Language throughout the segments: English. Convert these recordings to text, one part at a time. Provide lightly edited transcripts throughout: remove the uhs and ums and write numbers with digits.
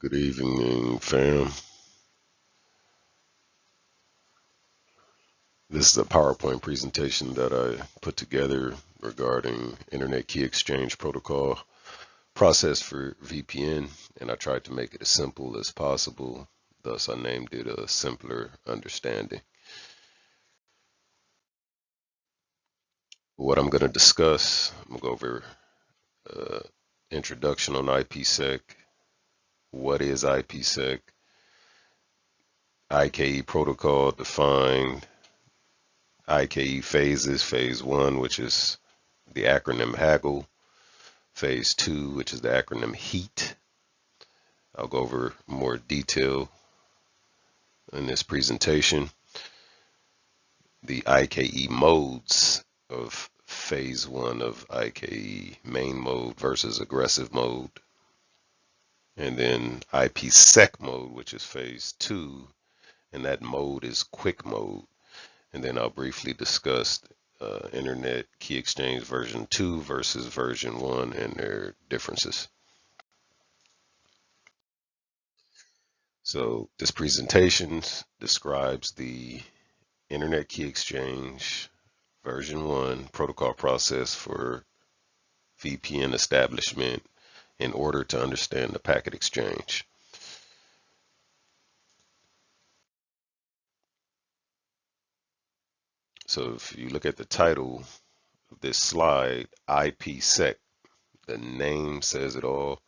Good evening, fam. This is a PowerPoint presentation that I put together regarding Internet Key Exchange Protocol process for VPN, and I tried to make it as simple as possible. Thus, I named it a simpler understanding. What I'm going to discuss, I'm going to go over uh, introduction on IPsec, what is IPsec, IKE protocol defined, IKE phases, phase one, which is the acronym Haggle, phase two, which is the acronym HEAT. I'll go over more detail in this presentation. The IKE modes of phase one of IKE, main mode versus aggressive mode. And then IPsec mode, which is phase two, and that mode is quick mode. And then I'll briefly discuss Internet Key Exchange version 2 versus version 1 and their differences. So this presentation describes the Internet Key Exchange version 1 protocol process for VPN establishment in order to understand the packet exchange. So if you look at the title of this slide, IPsec, the name says it all.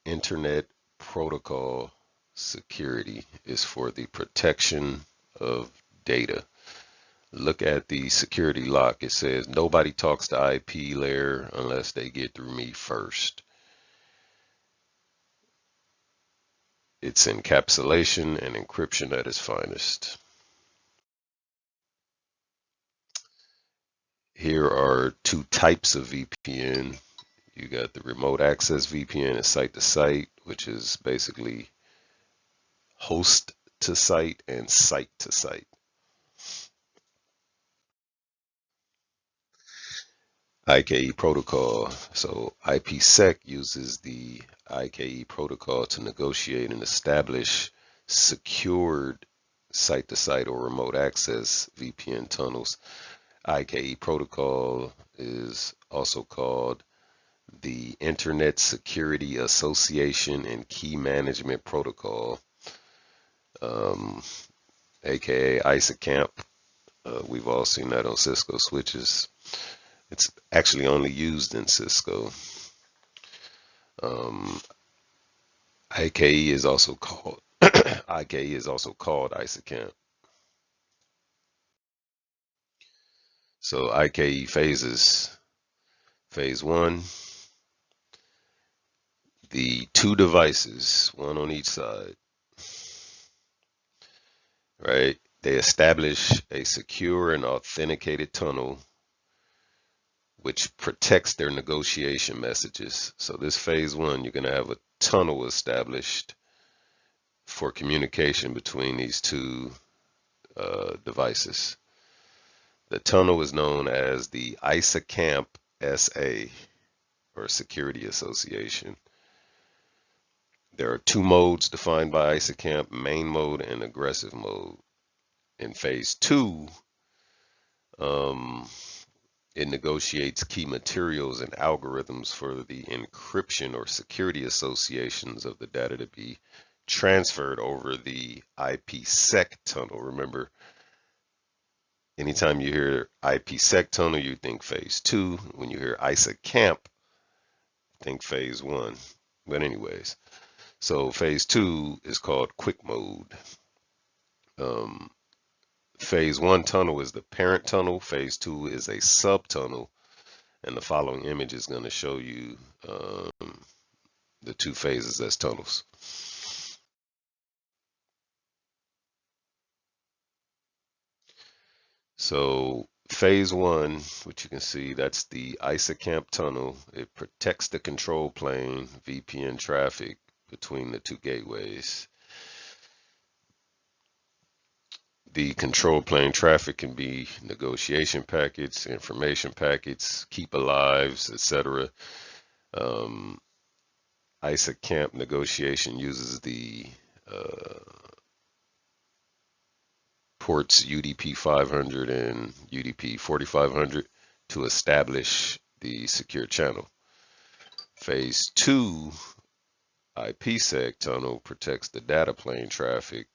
Internet Protocol Security is for the protection of data. Look at the security lock. It says nobody talks to IP layer unless they get through me first. It's encapsulation and encryption at its finest. Here are two types of VPN. You got the remote access VPN and site to site, which is basically host to site and site to site. IKE protocol. So IPsec uses the IKE protocol to negotiate and establish secured site-to-site or remote access VPN tunnels. IKE protocol is also called the Internet Security Association and Key Management Protocol, aka ISACAMP. We've all seen that on Cisco switches. It's actually only used in Cisco. Um, IKE is also called IKE is also called ISACAMP. So IKE phases. Phase one, the two devices, one on each side, right? They establish a secure and authenticated tunnel which protects their negotiation messages. So this phase one, you're going to have a tunnel established for communication between these two devices. The tunnel is known as the ISACAMP SA, or Security Association. There are two modes defined by ISACAMP, main mode and aggressive mode. In phase two, it negotiates key materials and algorithms for the encryption or security associations of the data to be transferred over the IPsec tunnel. Remember, anytime you hear IPsec tunnel, you think phase two. When you hear ISACAMP, think phase one. But anyways, so phase two is called quick mode. Um, phase one tunnel is the parent tunnel. Phase two is a subtunnel. And the following image is going to show you the two phases as tunnels. So phase one, which you can see, that's the ISACAMP tunnel. It protects the control plane VPN traffic between the two gateways. The control plane traffic can be negotiation packets, information packets, keep alives, etc. Um, IKE negotiation uses the uh, ports UDP 500 and UDP 4500 to establish the secure channel. Phase 2 IPsec tunnel protects the data plane traffic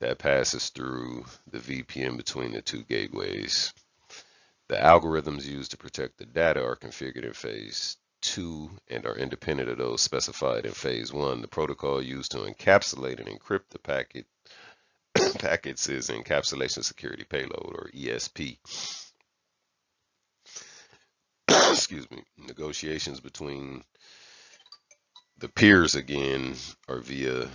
that passes through the VPN between the two gateways. The algorithms used to protect the data are configured in phase 2 and are independent of those specified in phase 1. The protocol used to encapsulate and encrypt the packets is encapsulation security payload, or ESP. Excuse me. Negotiations between the peers again are via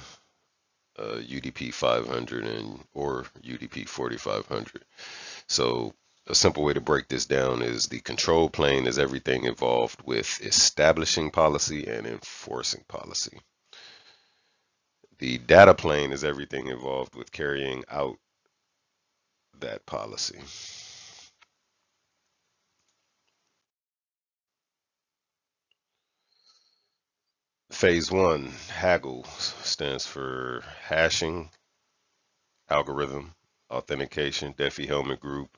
UDP 500 or UDP 4500. So a simple way to break this down is the control plane is everything involved with establishing policy and enforcing policy. The data plane is everything involved with carrying out that policy. Phase 1, haggle, stands for hashing, algorithm, authentication, Diffie-Hellman group,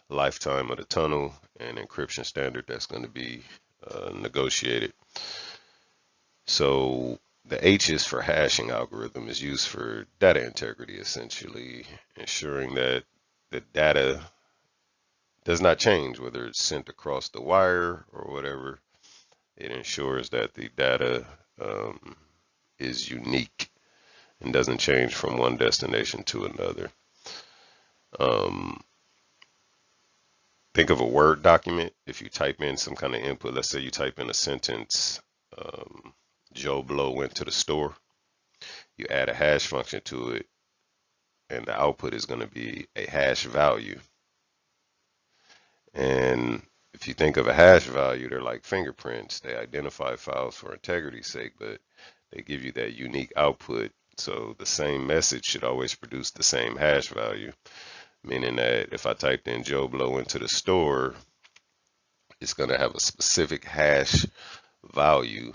lifetime of the tunnel, and encryption standard that's going to be negotiated. So the H is for hashing algorithm, is used for data integrity, essentially ensuring that the data does not change, whether it's sent across the wire or whatever. It ensures that the data is unique and doesn't change from one destination to another. Think of a Word document. If you type in some kind of input, let's say you type in a sentence, Joe Blow went to the store. You add a hash function to it, and the output is going to be a hash value. And if you think of a hash value, they're like fingerprints. They identify files for integrity's sake, but they give you that unique output. So the same message should always produce the same hash value, meaning that if I typed in Joe Blow into the store, it's going to have a specific hash value.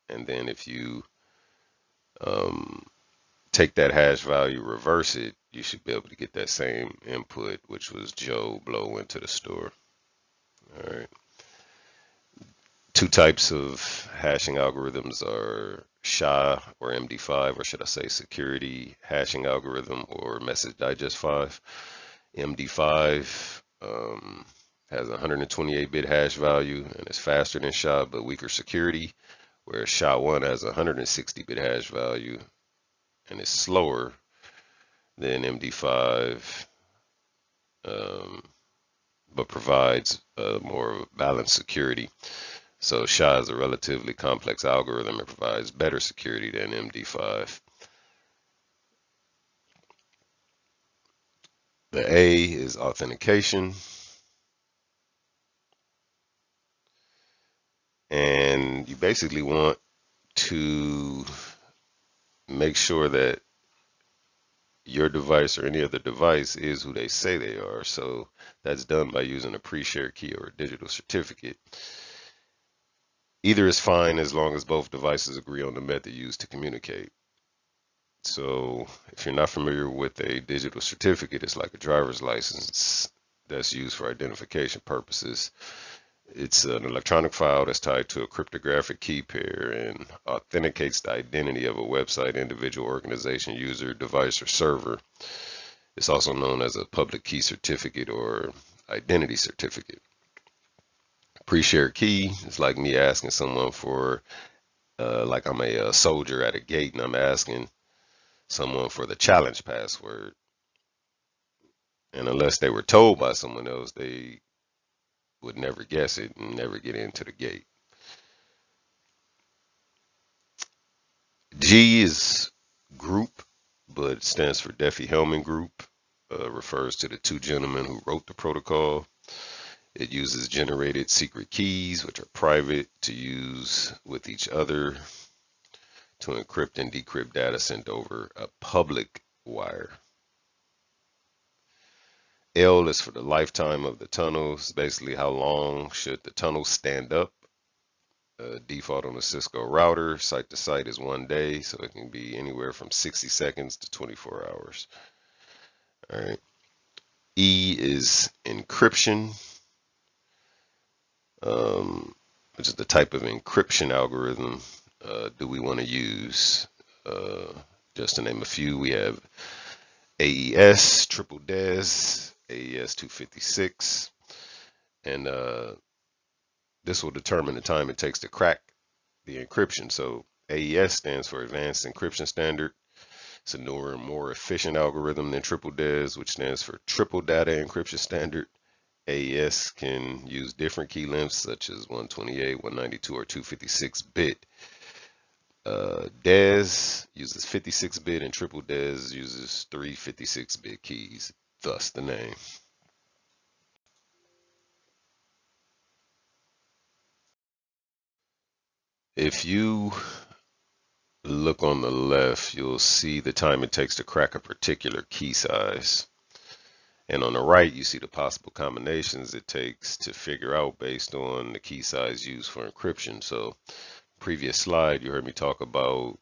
And then if you take that hash value, reverse it, you should be able to get that same input, which was Joe Blow into the store. All right. Two types of hashing algorithms are SHA or MD5, or should I say security hashing algorithm or message digest 5. MD5 has a 128-bit hash value and is faster than SHA but weaker security, whereas SHA-1 has a 160-bit hash value and is slower than MD5, but provides more balanced security. So SHA is a relatively complex algorithm and provides better security than MD5. The A is authentication. And you basically want to make sure that your device or any other device is who they say they are. So that's done by using a pre-shared key or a digital certificate. Either is fine as long as both devices agree on the method used to communicate. So if you're not familiar with a digital certificate, it's like a driver's license that's used for identification purposes. It's an electronic file that's tied to a cryptographic key pair and authenticates the identity of a website, individual, organization, user, device, or server. It's also known as a public key certificate or identity certificate. Pre-shared key is like me asking someone for, like I'm a soldier at a gate and I'm asking someone for the challenge password. And unless they were told by someone else, they would never guess it and never get into the gate. G is group, but it stands for Diffie-Hellman group. Refers to the two gentlemen who wrote the protocol. It uses generated secret keys, which are private, to use with each other to encrypt and decrypt data sent over a public wire. L is for the lifetime of the tunnels, basically how long should the tunnel stand up Default on a Cisco router, site to site is 1 day, so it can be anywhere from 60 seconds to 24 hours. All right. E is encryption, which is the type of encryption algorithm do we want to use. Just to name a few, we have AES, triple DES, AES 256, and this will determine the time it takes to crack the encryption. So AES stands for Advanced Encryption Standard. It's a newer and more efficient algorithm than triple DES, which stands for Triple Data Encryption Standard. AES can use different key lengths such as 128, 192, or 256 bit. DES uses 56 bit and triple DES uses 356 bit keys, thus the name. If you look on the left, you'll see the time it takes to crack a particular key size. And on the right, you see the possible combinations it takes to figure out based on the key size used for encryption. So previous slide, you heard me talk about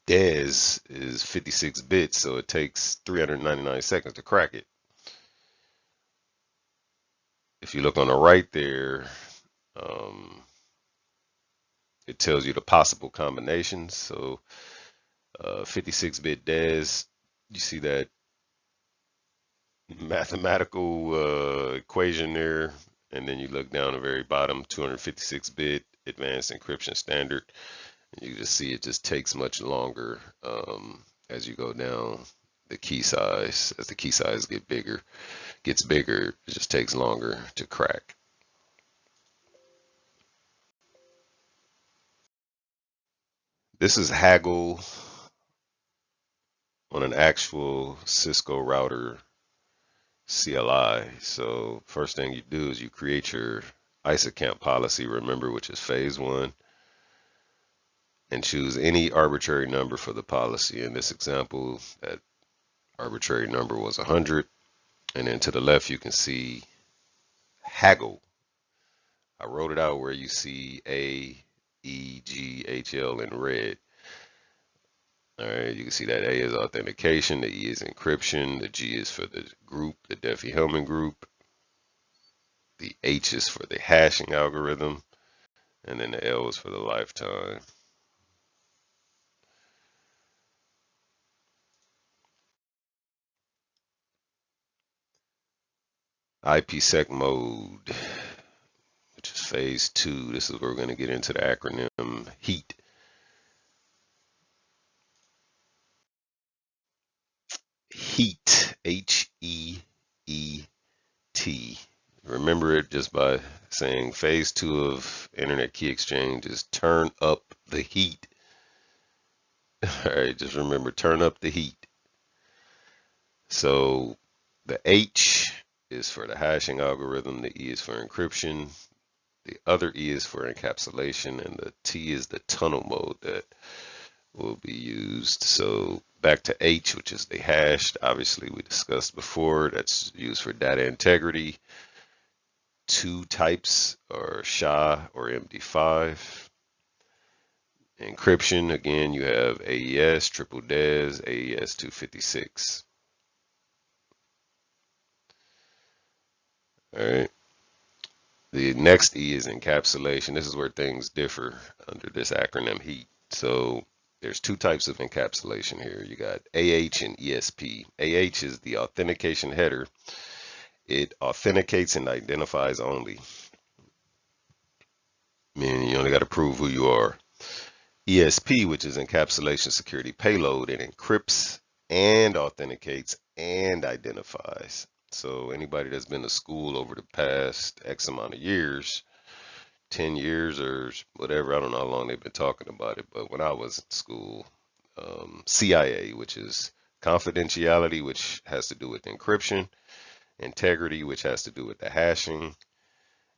DES is 56 bits, so it takes 399 seconds to crack it. If you look on the right there, it tells you the possible combinations. So 56-bit DES, you see that mathematical equation there, and then you look down the very bottom, 256-bit advanced encryption standard, and you just see it just takes much longer as you go down the key size. As the key size gets bigger, it just takes longer to crack. This is Haggle on an actual Cisco router CLI. So first thing you do is you create your ISACamp policy, remember, which is phase 1, and choose any arbitrary number for the policy. In this example, that arbitrary number was 100. And then to the left, you can see Haggle. I wrote it out where you see A, E, G, H, L in red. All right, you can see that A is authentication, the E is encryption, the G is for the group, the Diffie-Hellman group, the H is for the hashing algorithm, and then the L is for the lifetime. IPsec mode, which is phase 2. This is where we're going to get into the acronym HEAT. HEAT, H-E-E-T. Remember it just by saying phase 2 of Internet Key Exchange is turn up the heat. All right, just remember, turn up the heat. So the H is for the hashing algorithm, the E is for encryption, the other E is for encapsulation, and the T is the tunnel mode that will be used. So back to H, which is the hashed, obviously we discussed before, that's used for data integrity. 2 types are SHA or MD5. Encryption, again, you have AES, triple DES, AES 256. All right. The next E is encapsulation. This is where things differ under this acronym HEAT. So there's 2 types of encapsulation here. You got AH and ESP. AH is the authentication header. It authenticates and identifies only, meaning you only got to prove who you are. ESP, which is encapsulation security payload, it encrypts and authenticates and identifies. So anybody that's been to school over the past X amount of years, 10 years or whatever, I don't know how long they've been talking about it, but when I was in school, CIA, which is confidentiality, which has to do with encryption, integrity, which has to do with the hashing,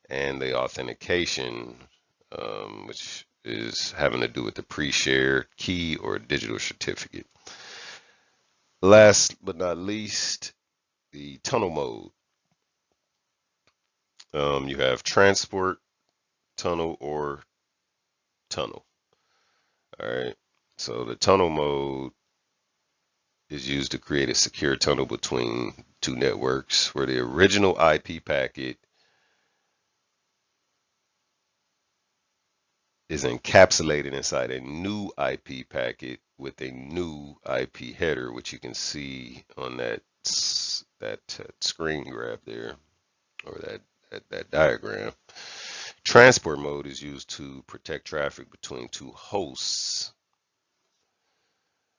and the authentication, which is having to do with the pre-shared key or digital certificate. Last but not least, the tunnel mode. You have transport, tunnel, or tunnel. All right. So the tunnel mode is used to create a secure tunnel between two networks where the original IP packet is encapsulated inside a new IP packet with a new IP header, which you can see on that screen grab there, or that diagram. Transport mode is used to protect traffic between two hosts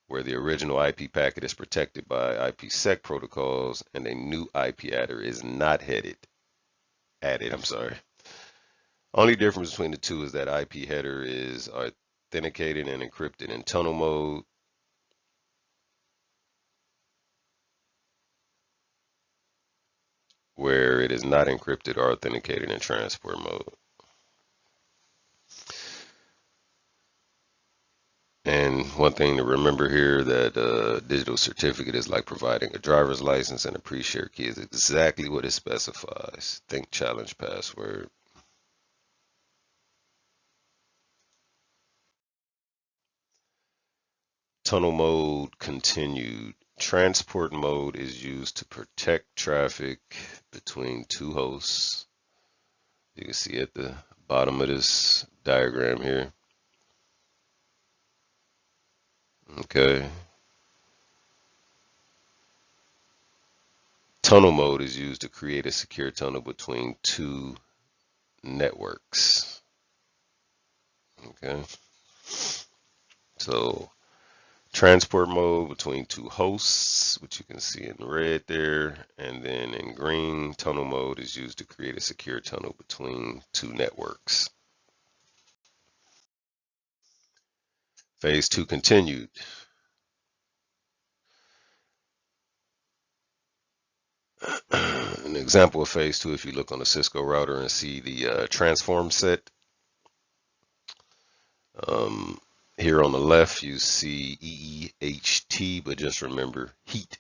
where the original IP packet is protected by IPsec protocols and a new IP header is not added. I'm sorry. Only difference between the two is that IP header is authenticated and encrypted in tunnel mode, where it is not encrypted or authenticated in transport mode. And one thing to remember here, that digital certificate is like providing a driver's license, and a pre-shared key is exactly what it specifies. Think challenge password. Tunnel mode continued. Transport mode is used to protect traffic between two hosts. You can see at the bottom of this diagram here. Okay. Tunnel mode is used to create a secure tunnel between two networks. Okay. So transport mode between two hosts, which you can see in red there, and then in green, tunnel mode is used to create a secure tunnel between two networks. Phase 2 continued. An example of phase 2, if you look on the Cisco router and see the transform set, here on the left you see EEHT, but just remember heat.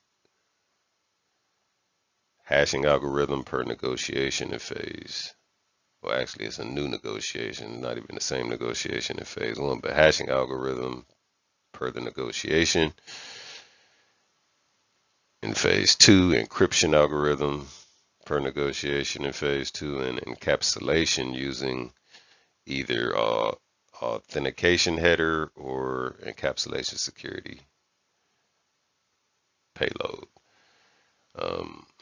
Hashing algorithm per negotiation in phase. Well, actually, it's a new negotiation, not even the same negotiation in phase 1, but hashing algorithm per the negotiation. In phase 2, encryption algorithm per negotiation in phase 2, and encapsulation using either authentication header or encapsulation security payload.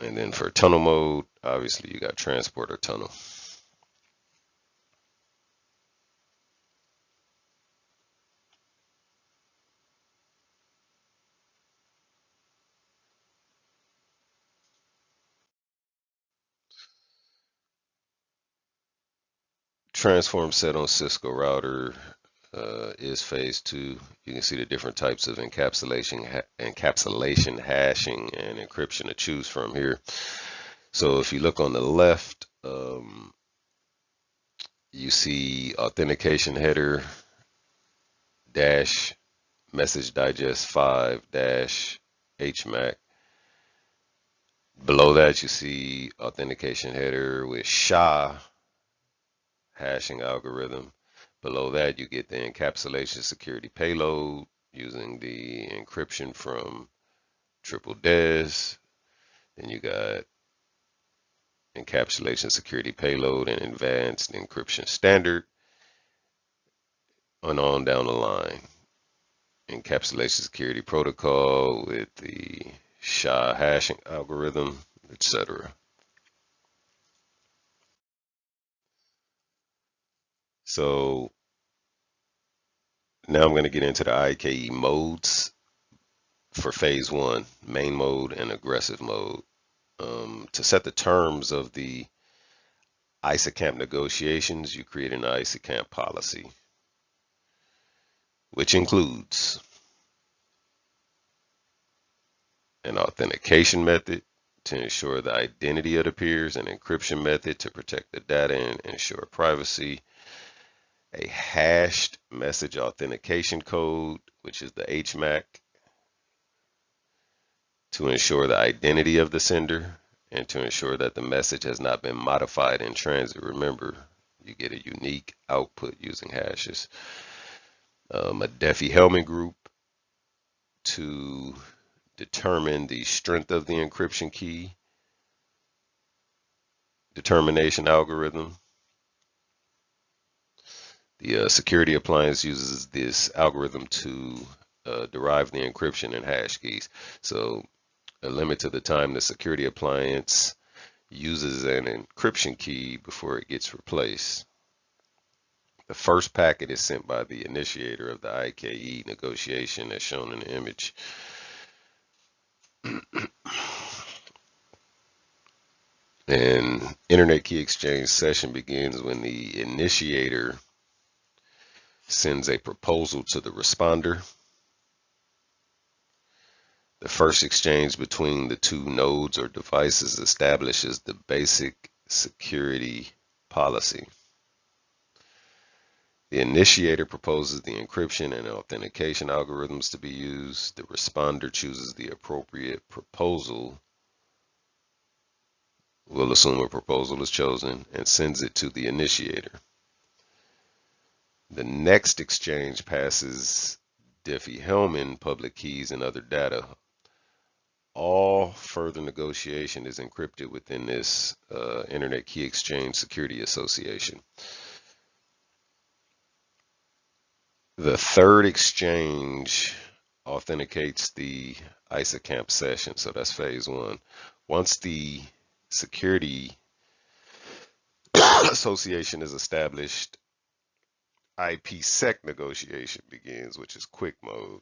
And then for tunnel mode, obviously you got transport or tunnel. Transform set on Cisco router is phase 2. You can see the different types of encapsulation, hashing, and encryption to choose from here. So if you look on the left, you see authentication header dash message digest 5 dash HMAC. Below that, you see authentication header with SHA hashing algorithm. Below that, you get the encapsulation security payload using the encryption from triple DES. Then you got encapsulation security payload and advanced encryption standard, and on down the line. Encapsulation security protocol with the SHA hashing algorithm, etc. So now I'm going to get into the IKE modes for phase 1, main mode and aggressive mode. To set the terms of the ISACAMP negotiations, you create an ISACAMP policy, which includes an authentication method to ensure the identity of the peers, an encryption method to protect the data and ensure privacy, a hashed message authentication code, which is the HMAC, to ensure the identity of the sender and to ensure that the message has not been modified in transit. Remember, You get a unique output using hashes. A Diffie-Hellman group to determine the strength of the encryption key determination algorithm. The security appliance uses this algorithm to derive the encryption and hash keys. So a limit to the time the security appliance uses an encryption key before it gets replaced. The first packet is sent by the initiator of the IKE negotiation as shown in the image. An internet key exchange session begins when the initiator sends a proposal to the responder. The first exchange between the two nodes or devices establishes the basic security policy. The initiator proposes the encryption and authentication algorithms to be used. The responder chooses the appropriate proposal. We'll assume a proposal is chosen and sends it to the initiator. The next exchange passes Diffie-Hellman public keys and other data. All further negotiation is encrypted within this Internet Key Exchange Security Association. The third exchange authenticates the ISACAMP session, so that's phase one. Once the security association is established, IPsec negotiation begins, which is quick mode,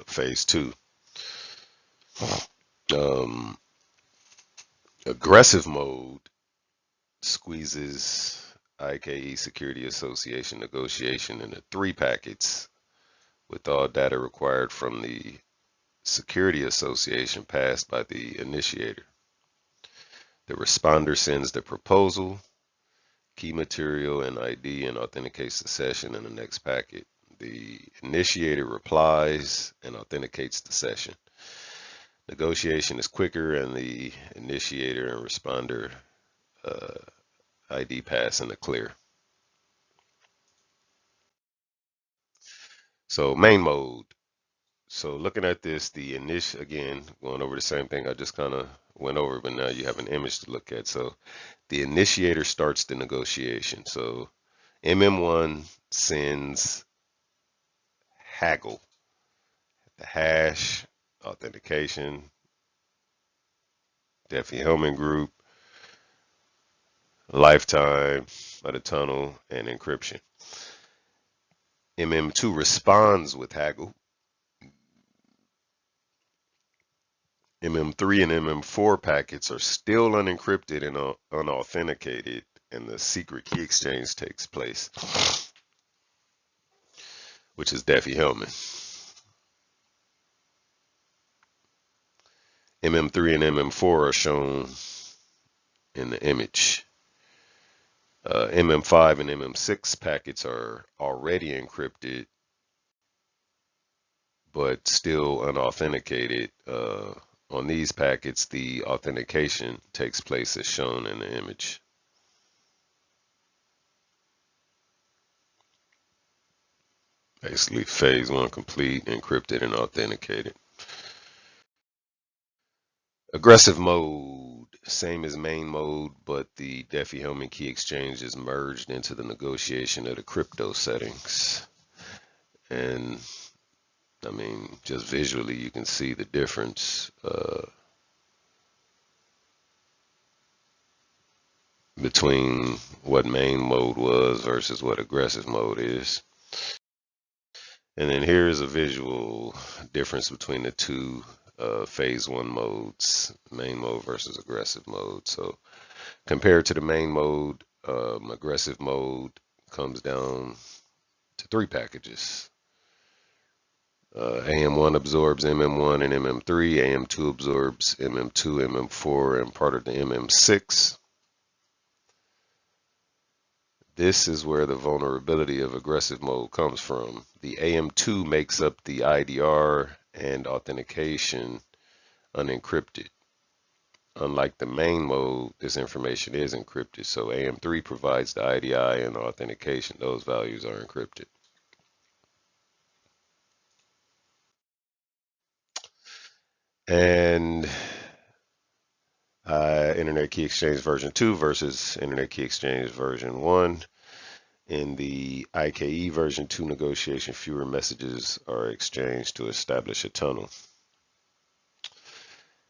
phase two. Aggressive mode squeezes IKE Security Association negotiation into 3 packets with all data required from the Security Association passed by the initiator. The responder sends the proposal, key material, and ID and authenticates the session in the next packet. The initiator replies and authenticates the session. Negotiation is quicker and the initiator and responder ID pass in the clear. So main mode. So looking at this, the initial, again, going over the same thing I just kind of went over, but now you have an image to look at. So the initiator starts the negotiation. So MM1 sends haggle, the hash, authentication, Diffie-Hellman group, lifetime of the tunnel, and encryption. MM2 responds with haggle. MM3 and MM4 packets are still unencrypted and unauthenticated, and the secret key exchange takes place, which is Diffie-Hellman. MM3 and MM4 are shown in the image. MM5 and MM6 packets are already encrypted, but still unauthenticated. On these packets, the authentication takes place as shown in the image. Basically, phase one complete, encrypted, and authenticated. Aggressive mode, same as main mode, but the Diffie-Hellman key exchange is merged into the negotiation of the crypto settings. And I mean, just visually, you can see the difference between what main mode was versus what aggressive mode is. And then here is a visual difference between the two phase one modes, main mode versus aggressive mode. So compared to the main mode, aggressive mode comes down to 3 packages. AM1 absorbs MM1 and MM3, AM2 absorbs MM2, MM4, and part of the MM6. This is where the vulnerability of aggressive mode comes from. The AM2 makes up the IDR and authentication unencrypted. Unlike the main mode, this information is encrypted. So AM3 provides the IDI and authentication. Those values are encrypted. And Internet Key Exchange version 2 versus Internet Key Exchange version 1. In the IKE version 2 negotiation, fewer messages are exchanged to establish a tunnel.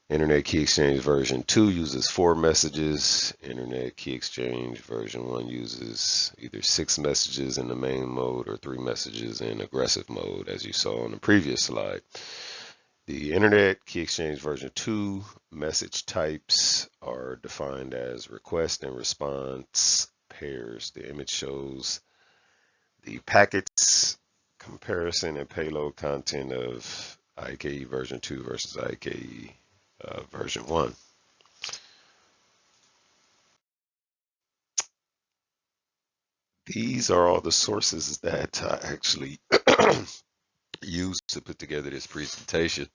Internet Key Exchange version 2 uses 4 messages. Internet Key Exchange version 1 uses either 6 messages in the main mode or 3 messages in aggressive mode, as you saw on the previous slide. The Internet Key Exchange version 2 message types are defined as request and response pairs. The image shows the packets comparison and payload content of IKE version 2 versus IKE version 1. These are all the sources that I actually used to put together this presentation.